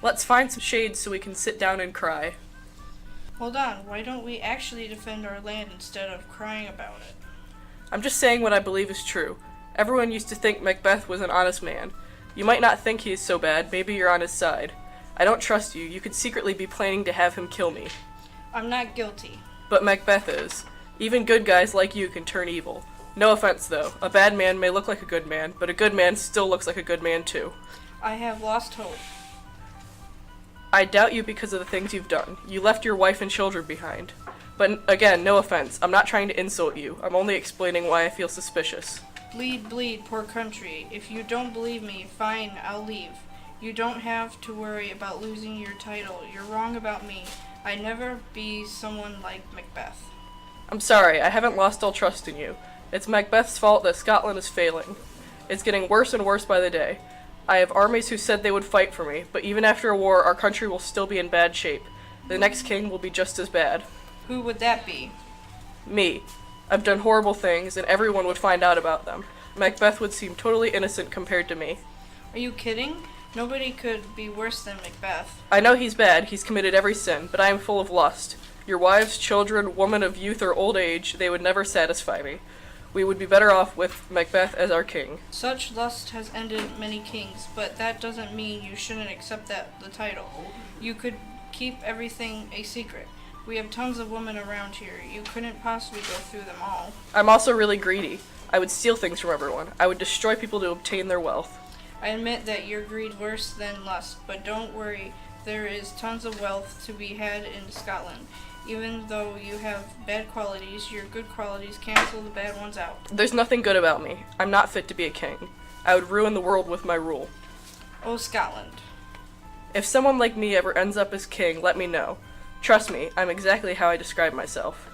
Let's find some shade so we can sit down and cry. Hold on, why don't we actually defend our land instead of crying about it? I'm just saying what I believe is true. Everyone used to think Macbeth was an honest man. You might not think he is so bad, maybe you're on his side. I don't trust you, you could secretly be planning to have him kill me. I'm not guilty. But Macbeth is. Even good guys like you can turn evil. No offense though, a bad man may look like a good man, but a good man still looks like a good man too. I have lost hope. I doubt you because of the things you've done. You left your wife and children behind. But again, no offense. I'm not trying to insult you. I'm only explaining why I feel suspicious. Bleed, bleed, poor country. If you don't believe me, fine, I'll leave. You don't have to worry about losing your title. You're wrong about me. I'd never be someone like Macbeth. I'm sorry, I haven't lost all trust in you. It's Macbeth's fault that Scotland is failing. It's getting worse and worse by the day. I have armies who said they would fight for me, but even after a war, our country will still be in bad shape. The next king will be just as bad. Who would that be? Me. I've done horrible things, and everyone would find out about them. Macbeth would seem totally innocent compared to me. Are you kidding? Nobody could be worse than Macbeth. I know he's bad, he's committed every sin, but I am full of lust. Your wives, children, women of youth or old age, they would never satisfy me. We would be better off with Macbeth as our king. Such lust has ended many kings, but that doesn't mean you shouldn't accept the title. You could keep everything a secret. We have tons of women around here. You couldn't possibly go through them all. I'm also really greedy. I would steal things from everyone. I would destroy people to obtain their wealth. I admit that you're greed worse than lust, but don't worry. There is tons of wealth to be had in Scotland. Even though you have bad qualities, your good qualities cancel the bad ones out. There's nothing good about me. I'm not fit to be a king. I would ruin the world with my rule. Oh, Scotland. If someone like me ever ends up as king, let me know. Trust me, I'm exactly how I describe myself.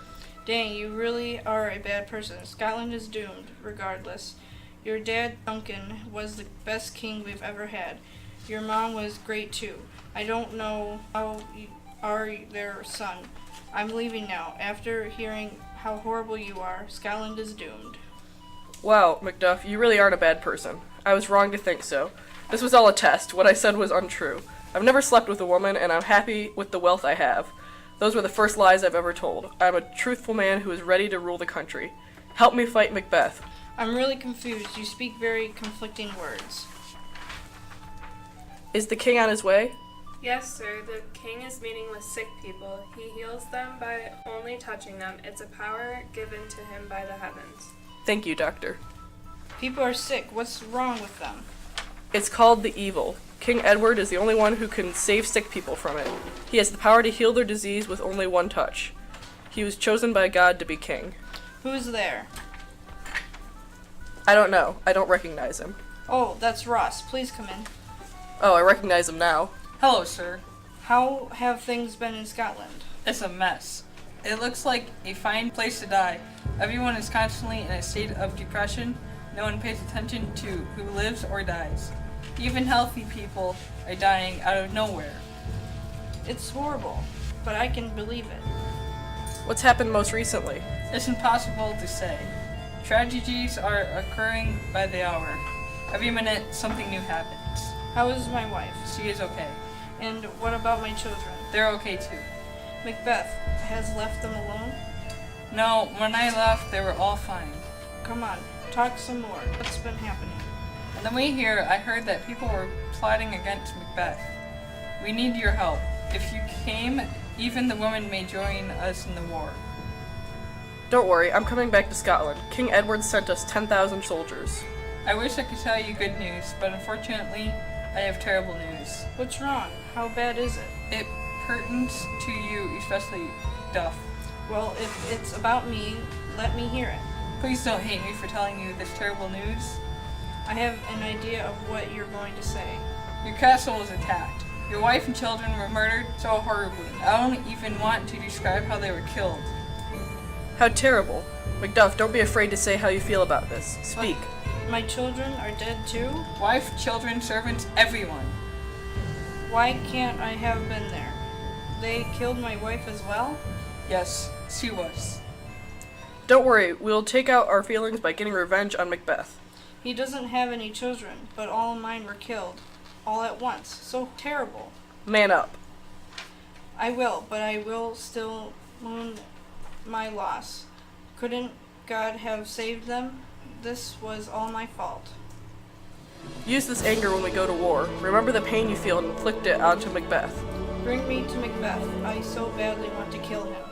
Dang, you really are a bad person. Scotland is doomed, regardless. Your dad, Duncan, was the best king we've ever had. Your mom was great too. I don't know how you are their son. I'm leaving now. After hearing how horrible you are, Scotland is doomed. Wow, Macduff, you really aren't a bad person. I was wrong to think so. This was all a test. What I said was untrue. I've never slept with a woman, and I'm happy with the wealth I have. Those were the first lies I've ever told. I'm a truthful man who is ready to rule the country. Help me fight Macbeth. I'm really confused. You speak very conflicting words. Is the king on his way? Yes, sir. The king is meeting with sick people. He heals them by only touching them. It's a power given to him by the heavens. Thank you, doctor. People are sick. What's wrong with them? It's called the evil. King Edward is the only one who can save sick people from it. He has the power to heal their disease with only one touch. He was chosen by God to be king. Who's there? I don't know. I don't recognize him. Oh, that's Ross. Please come in. Oh, I recognize him now. Hello, sir. How have things been in Scotland? It's a mess. It looks like a fine place to die. Everyone is constantly in a state of depression. No one pays attention to who lives or dies. Even healthy people are dying out of nowhere. It's horrible, but I can believe it. What's happened most recently? It's impossible to say. Tragedies are occurring by the hour. Every minute, something new happens. How is my wife? She is okay. And what about my children? They're okay too. Macbeth has left them alone? No, when I left, they were all fine. Come on, talk some more. What's been happening? On the way here, I heard that people were plotting against Macbeth. We need your help. If you came, even the women may join us in the war. Don't worry, I'm coming back to Scotland. King Edward sent us 10,000 soldiers. I wish I could tell you good news, but unfortunately, I have terrible news. What's wrong? How bad is it? It pertains to you, especially Duff. Well, if it's about me, let me hear it. Please don't hate me for telling you this terrible news. I have an idea of what you're going to say. Your castle was attacked. Your wife and children were murdered so horribly. I don't even want to describe how they were killed. How terrible. Macduff, don't be afraid to say how you feel about this. Speak. My children are dead too? Wife, children, servants, everyone. Why can't I have been there? They killed my wife as well? Yes, she was. Don't worry, we'll take out our feelings by getting revenge on Macbeth. He doesn't have any children, but all of mine were killed. All at once. So terrible. Man up. I will, but I will still mourn my loss. Couldn't God have saved them? This was all my fault. Use this anger when we go to war. Remember the pain you feel and inflict it onto Macbeth. Bring me to Macbeth. I so badly want to kill him.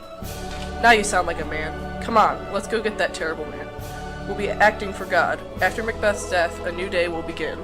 Now you sound like a man. Come on, let's go get that terrible man. We'll be acting for God. After Macbeth's death, a new day will begin.